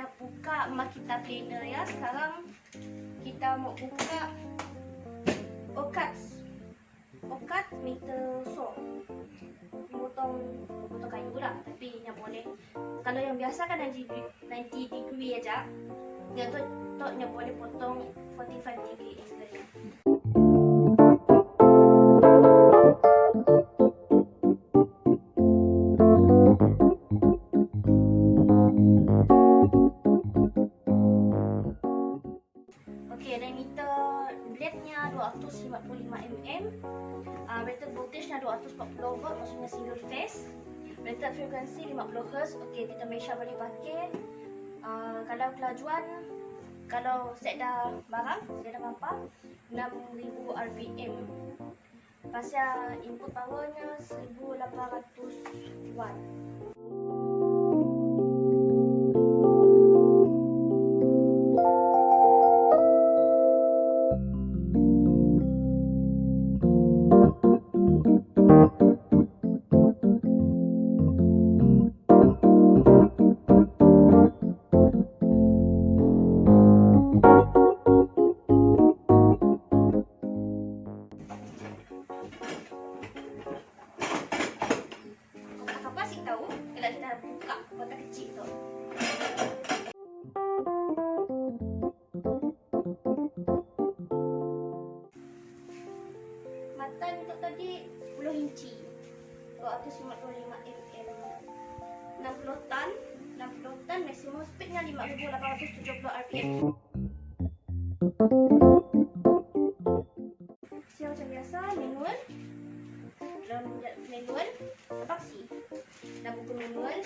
dah buka Makita planer ya. Sekarang kita mau buka OKATZ meter saw. Potong kayu lah, tapi yang boleh. Kalau yang biasa kan 90 degree aja. Yang tu yang boleh potong 45 degree angle. Okey, diameter blade-nya 255 mm. Rated voltage-nya 240 volt, maksudnya single phase. Rated frekuensi 50 Hz. Okey, kita Malaysia boleh pakai. Kalau kelajuan, kalau set dah barang, set dah mampu 6000 RPM. Pasal input power-nya 1800 watt. Tahu kalau kita buka kotak kecil tu. Mata untuk tadi 10 inci 255 mm 60 tan maksimum speednya 5870 rpm. Siap macam biasa, manual terpaksa dah buku manual.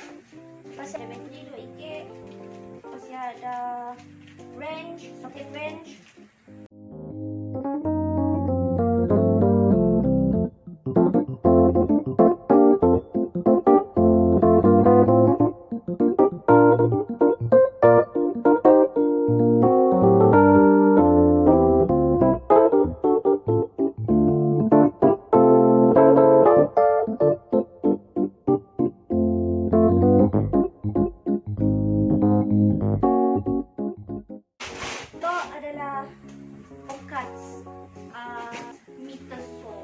Pasal ada bateri 2 ikat, pasal ada range, socket range. Adalah OKATZ meter saw.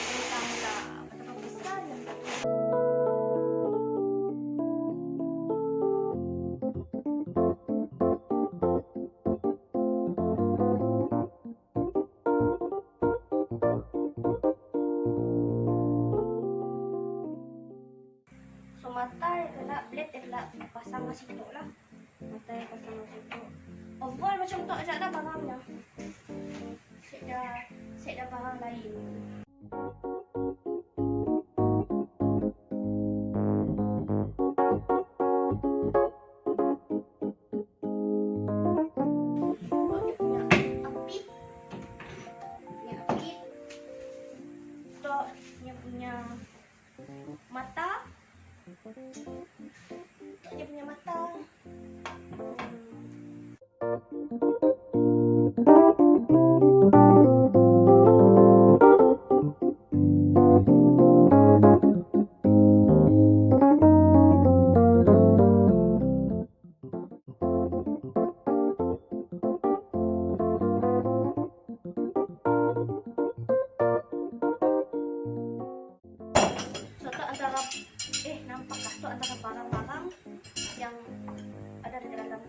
Tentanglah betapa besar yang so mata adalah blade adalah pasang kat situ lah. Mata yang pasang kat situ. Overall macam tu aja dah barangnya. Set dah barang lain. Dia punya api. Dia punya mata. Dia punya mata. Nampak kah tu antara barang-barang yang ada di dalam